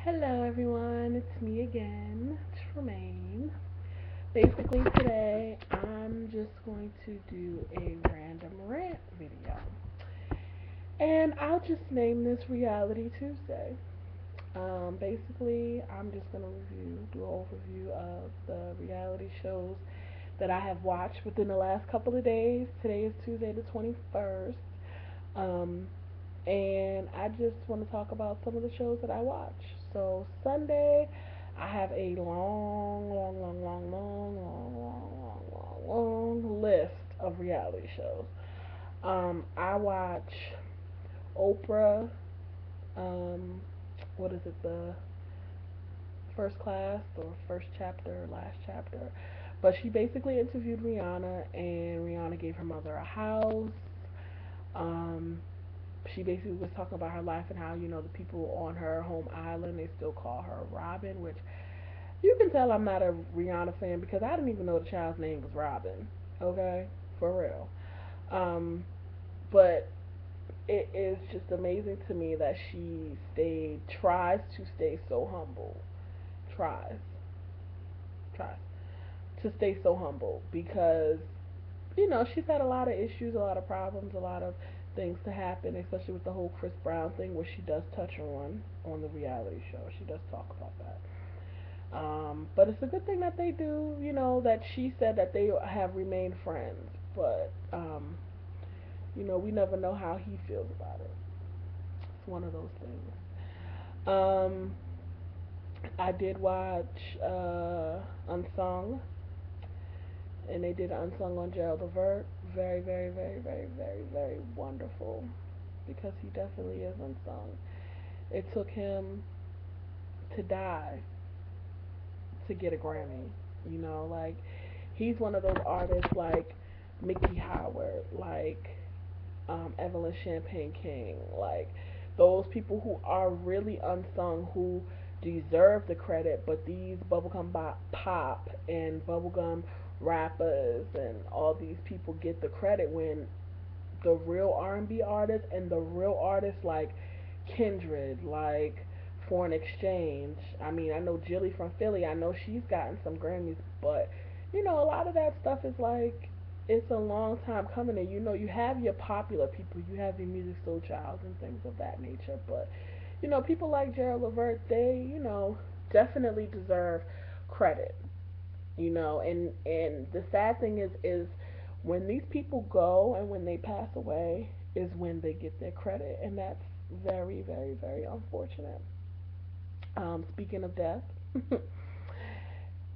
Hello everyone, it's me again, Tremaine. Basically today I'm just going to do a random rant video. And I'll just name this Reality Tuesday. Basically I'm just gonna do an overview of the reality shows that I have watched within the last couple of days. Today is Tuesday the 21st. Um, and I just want to talk about some of the shows that I watch. So Sunday, I have a long list of reality shows. I watch Oprah. Um, what is it? The first class or first chapter, last chapter. But she basically interviewed Rihanna, and Rihanna gave her mother a house. Um, she basically was talking about her life and how the people on her home island, they still call her Robin, which you can tell I'm not a Rihanna fan because I didn't even know the child's name was Robin. Okay, for real. Um, but it is just amazing to me that she tries to stay so humble, tries, tries to stay so humble because she's had a lot of issues, a lot of problems, a lot of things to happen, especially with the whole Chris Brown thing, which she does touch on the reality show. She does talk about that. But it's a good thing that they do, that she said that they have remained friends. But, we never know how he feels about it. It's one of those things. Um, I did watch Unsung, and they did Unsung on Gerald Levert. Very, very, very, very, very, very wonderful because he definitely is unsung. It took him to die to get a Grammy. Like he's one of those artists like Mickey Howard, like Evelyn Champagne King, like those people who are really unsung who deserve the credit, but these pop and bubblegum rappers and all these people get the credit when the real R&B artists and the real artists like Kindred, like Foreign Exchange. I mean, I know Jilly from Philly. I know she's gotten some Grammys, but a lot of that stuff is like it's a long time coming. And you have your popular people, you have your Music Soul Child and things of that nature, but people like Gerald Levert, they definitely deserve credit. And the sad thing is when these people go and when they pass away is when they get their credit, and that's very, very, very unfortunate. Speaking of death,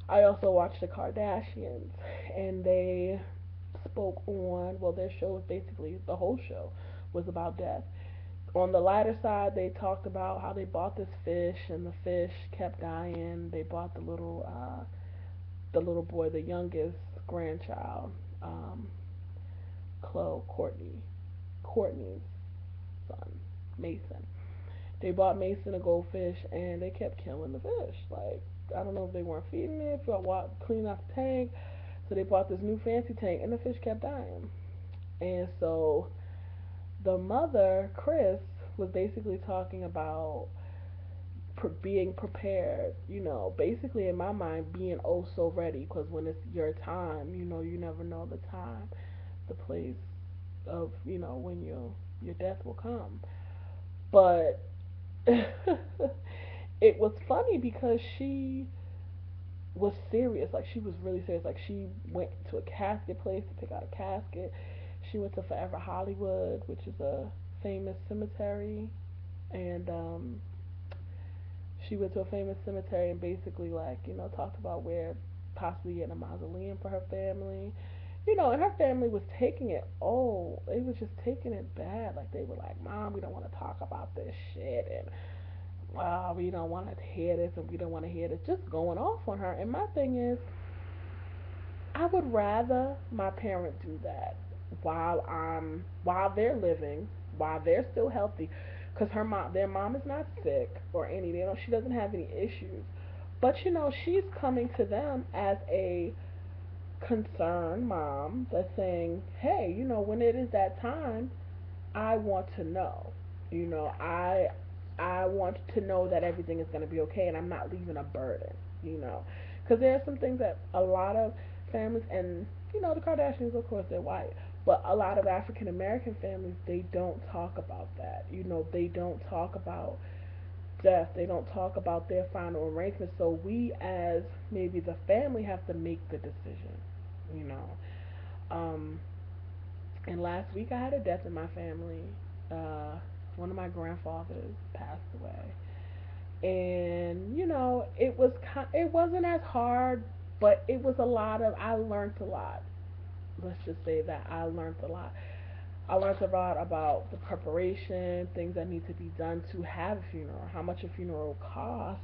I also watched the Kardashians, and they spoke on, well, their show was basically the whole show was about death. On the lighter side, they talked about how they bought this fish, and the fish kept dying. They bought the little boy, the youngest grandchild, um, Courtney's son, Mason. They bought Mason a goldfish, and they kept killing the fish. Like, I don't know if they weren't feeding it, if I clean out the tank. So they bought this new fancy tank, and the fish kept dying. And so the mother, Chris, was basically talking about being prepared, basically in my mind being oh so ready because when it's your time, you never know the time, the place of, when your death will come. But it was funny because she was serious. Like she was really serious. Like she went to a casket place to pick out a casket. She went to Forever Hollywood, which is a famous cemetery, and she went to a famous cemetery and basically like talked about where possibly getting a mausoleum for her family. And her family was taking it. Oh, they was just taking it bad. Like they were like, "Mom, we don't want to talk about this shit," and we don't want to hear this, and we don't want to hear this. Just going off on her. And my thing is, I would rather my parent do that while they're living, while they're still healthy, because their mom is not sick or any. She doesn't have any issues, but she's coming to them as a concerned mom that's saying, hey, when it is that time, I want to know. I I want to know that everything is going to be okay and I'm not leaving a burden, you know. Because there are some things that a lot of families, and, you know, the Kardashians, of course, they're white, but a lot of African American families, they don't talk about that. You know, they don't talk about death. They don't talk about their final arrangements. So we, as maybe the family, have to make the decision, you know. Um, and last week I had a death in my family. Uh, one of my grandfathers passed away, and you know it wasn't as hard, but it was a lot of I learned a lot. Let's just say that I learned a lot. I learned a lot about the preparation, things that need to be done to have a funeral, how much a funeral costs,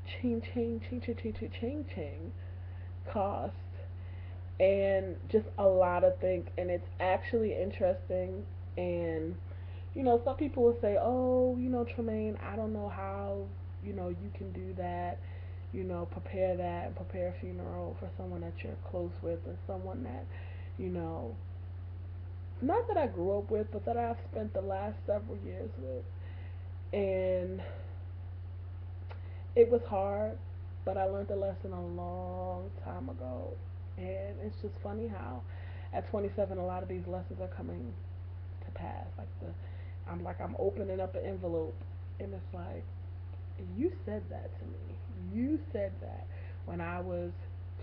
ching ching ching ching ching ching ching ching cost, and just a lot of things. And it's actually interesting. And you know, some people will say, "Oh, you know, Tremaine, I don't know how, you know, you can do that. You know, prepare that and prepare a funeral for someone that you're close with or someone that, you know, not that I grew up with, but that I've spent the last several years with." And it was hard, but I learned a lesson a long time ago. And it's just funny how at 27 a lot of these lessons are coming to pass. I'm opening up an envelope and it's like, you said that to me. You said that when I was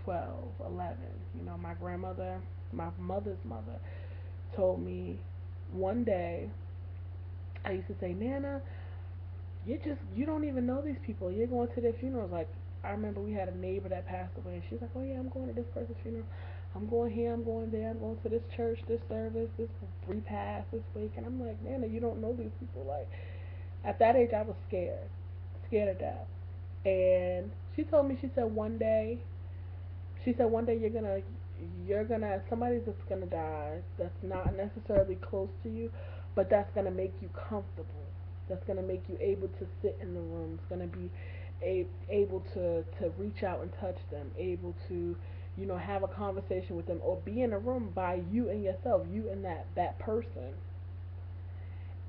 12, 11. You know, my grandmother, my mother's mother, told me one day, I used to say, Nana, you don't even know these people. You're going to their funerals. Like, I remember we had a neighbor that passed away, and she's like, oh yeah, I'm going to this person's funeral. I'm going here, I'm going there, I'm going to this church, this service, this repast, this week. And I'm like, Nana, you don't know these people. Like, at that age, I was scared, scared to death. And she told me, she said one day you're gonna somebody that's gonna die that's not necessarily close to you, but that's gonna make you comfortable. That's gonna make you able to sit in the room. It's gonna be able to reach out and touch them, able to, you know, have a conversation with them, or be in a room by you and yourself, you and that person.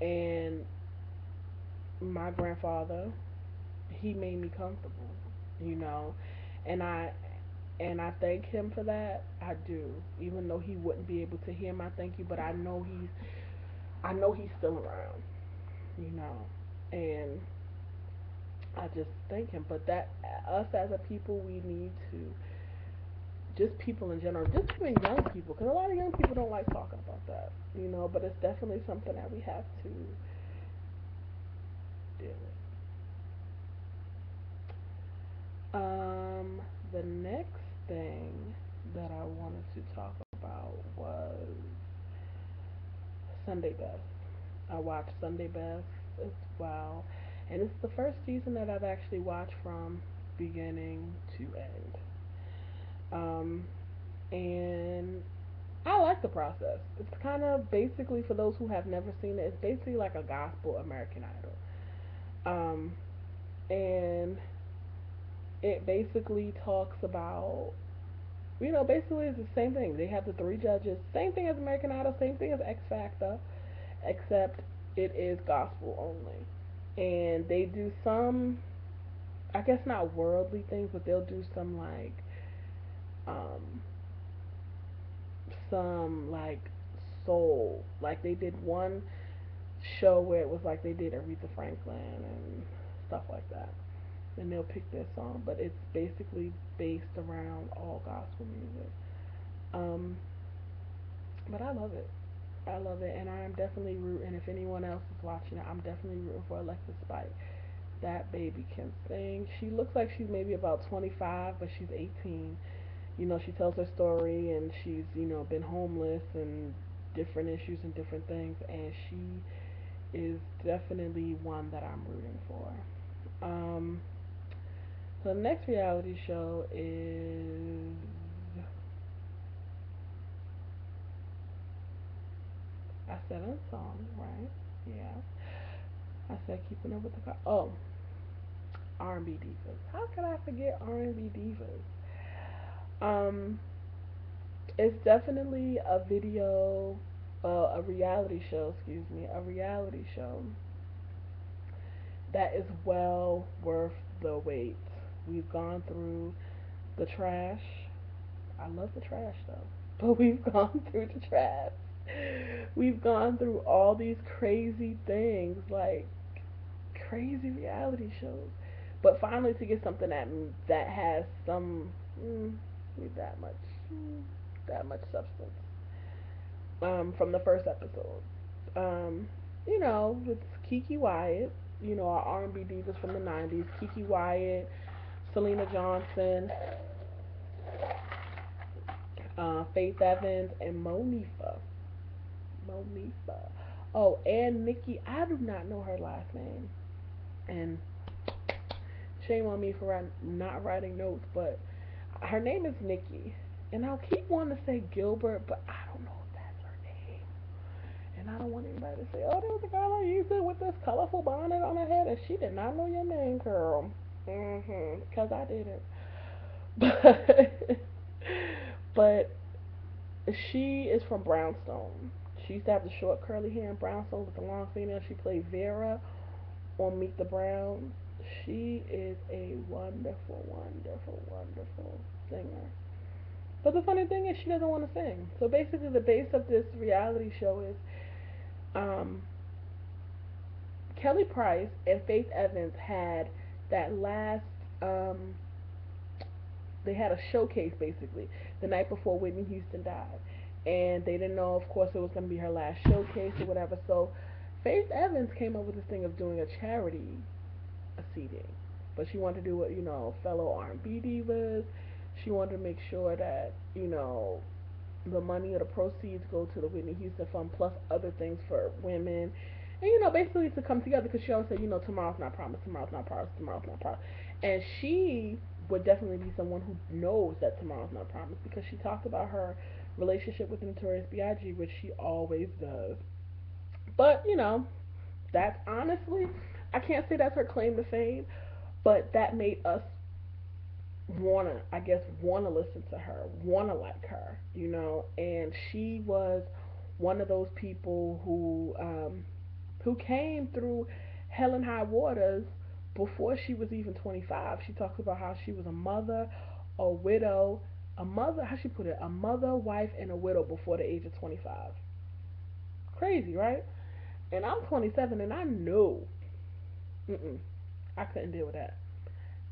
And my grandfather, he made me comfortable, you know, and I thank him for that. I do, even though he wouldn't be able to hear my thank you, but I know he's still around, you know, and I just thank him. But that us as a people, we need to, just people in general, just even young people, because a lot of young people don't like talking about that, you know. But it's definitely something that we have to deal with. The next thing that I wanted to talk about was Sunday Best. I watched Sunday Best as well, and it's the first season that I've actually watched from beginning to end. Um, and I like the process. It's kind of basically, for those who have never seen it, it's basically like a gospel American Idol. Um, and it basically talks about, you know, basically it's the same thing. They have the three judges, same thing as American Idol, same thing as X Factor, except it is gospel only. And they do some, I guess not worldly things, but they'll do um some like soul. Like they did one show where it was like they did Aretha Franklin and stuff like that. And they'll pick their song, but it's basically based around all gospel music. Um, but I love it. I love it, and I'm definitely rooting. If anyone else is watching it, I'm definitely rooting for Alexis Spike. That baby can sing. She looks like she's maybe about 25, but she's 18. You know, she tells her story, and she's, you know, been homeless and different issues and different things, and she is definitely one that I'm rooting for. Um, so the next reality show is, I said Unsung, right? Yeah. I said Keeping Up with the R&B divas. How could I forget R&B divas? Um, it's definitely a video, a reality show. Excuse me, a reality show that is well worth the wait. We've gone through the trash. I love the trash though, but we've gone through the trash. We've gone through all these crazy things, like crazy reality shows. But finally, to get something that has some that much that much substance from the first episode. Um, with Kiki Wyatt, our R&B divas from the '90s, Kiki Wyatt, Selena Johnson, Faith Evans, and Monifa. Monifa. Oh, and Nikki. I do not know her last name, and shame on me for not writing notes, but her name is Nikki, and I'll keep wanting to say Gilbert, but I don't know if that's her name. And I don't want anybody to say, "Oh, there was a girl I used to with this colorful bonnet on her head, and she did not know your name, girl." Because I didn't. But but she is from Brownstone. She used to have the short curly hair in Brownstone with the long fingernails. She played Vera on Meet the Browns. She is a wonderful, wonderful, wonderful singer. But the funny thing is, she doesn't want to sing. So basically, the base of this reality show is um, Kelly Price and Faith Evans had that last. Um, they had a showcase basically the night before Whitney Houston died, and they didn't know, of course, it was going to be her last showcase or whatever. So Faith Evans came up with this thing of doing a charity seating, but she wanted to do it, fellow R&B divas. She wanted to make sure that the money or the proceeds go to the Whitney Houston Fund plus other things for women. And basically to come together because she always said, tomorrow's not promised, tomorrow's not promised, tomorrow's not promised. And she would definitely be someone who knows that tomorrow's not promised because she talked about her relationship with Notorious B.I.G., which she always does. But, that's honestly, I can't say that's her claim to fame, but that made us wanna listen to her, wanna like her, and she was one of those people who came through hell and high waters before she was even 25. She talks about how she was a mother, a widow, a mother, how she put it, a mother, wife, and a widow before the age of 25. Crazy, right? And I'm 27, and I know, I couldn't deal with that.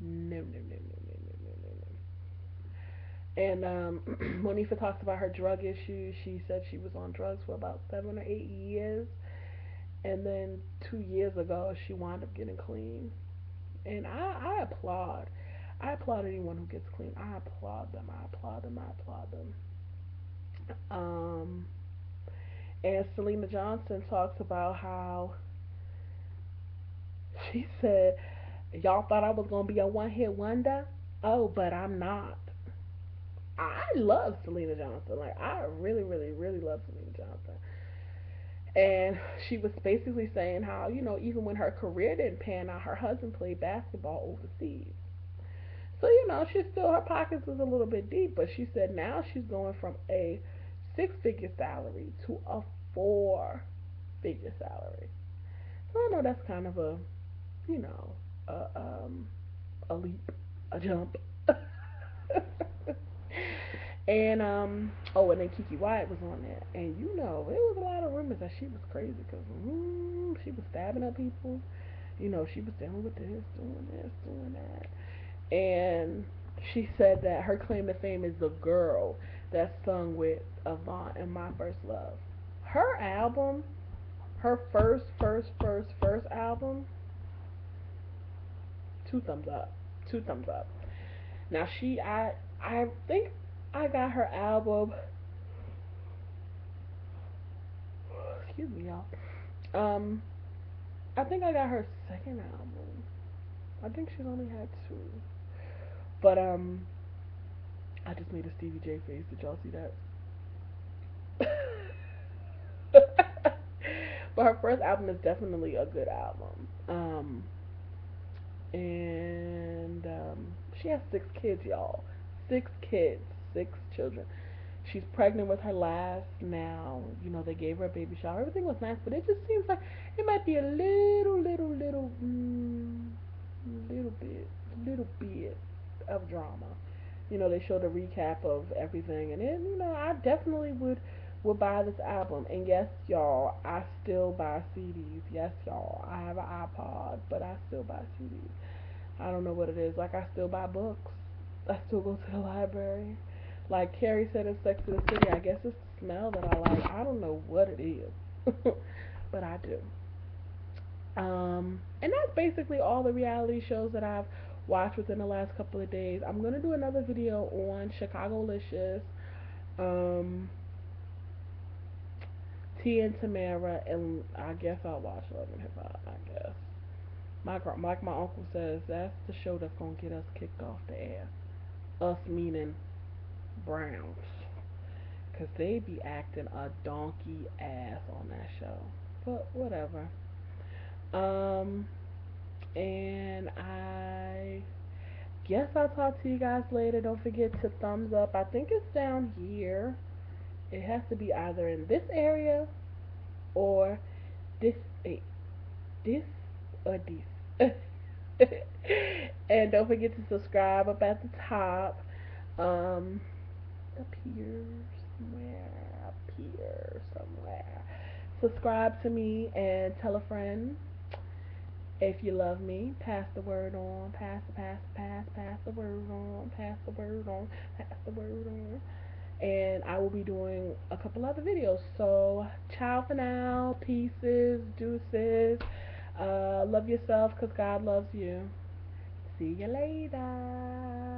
No, no, no, no, no, no, no, no, no. And Monifa talks about her drug issues. She said she was on drugs for about 7 or 8 years, and then 2 years ago she wound up getting clean. And I applaud. I applaud anyone who gets clean. I applaud them. I applaud them. I applaud them. Um, and Selena Johnson talks about how she said, "Y'all thought I was gonna be a one-hit wonder. Oh, but I'm not." I love Selena Johnson. Like I really, really, really love Selena Johnson. And she was basically saying how, even when her career didn't pan out, her husband played basketball overseas. So, she's still, her pockets was a little bit deep, but she said now she's going from a six-figure salary to a four-figure salary. So I know that's kind of you know, a, um, a leap, a jump. And oh, and then Kiki Wyatt was on there, and there was a lot of rumors that she was crazy because she was stabbing up people. She was dealing with this, doing that, and she said that her claim to fame is the girl that sung with Avant and My First Love. Her album, her first album, two thumbs up, two thumbs up. Now I think I got her album. Excuse me, y'all. Um, I think I got her second album. I think she's only had two. But I just made a Stevie J face. Did y'all see that? But her first album is definitely a good album. And she has 6 kids, y'all. 6 kids, 6 children. She's pregnant with her last now. They gave her a baby shower. Everything was nice, but it just seems like it might be a little, little, little. drama. You know, they showed a recap of everything, and then, you know, I definitely would buy this album. And yes, y'all, I still buy CDs. Yes, y'all, I have an iPod, but I still buy CDs. I don't know what it is. Like, I still buy books. I still go to the library. Like Carrie said in Sex and the City, I guess it's the smell that I like. I don't know what it is, but I do. And that's basically all the reality shows that I've watched within the last couple of days. I'm gonna do another video on Chicago-licious, um, T and Tamara, and I guess I'll watch Love and Hip Hop. I guess like my uncle says, that's the show that's gonna get us kicked off the air. Us meaning Browns, 'cause they be acting a donkey ass on that show. But whatever. Um, and I guess I'll talk to you guys later. Don't forget to thumbs up. I think it's down here. It has to be either in this area or this, this or this. And don't forget to subscribe up at the top. Um, up here somewhere. Up here somewhere. Subscribe to me and tell a friend. If you love me, pass the word on, pass the word on, pass the word on, pass the word on. And I will be doing a couple other videos. So, ciao for now. Pieces, deuces. Love yourself because God loves you. See you later.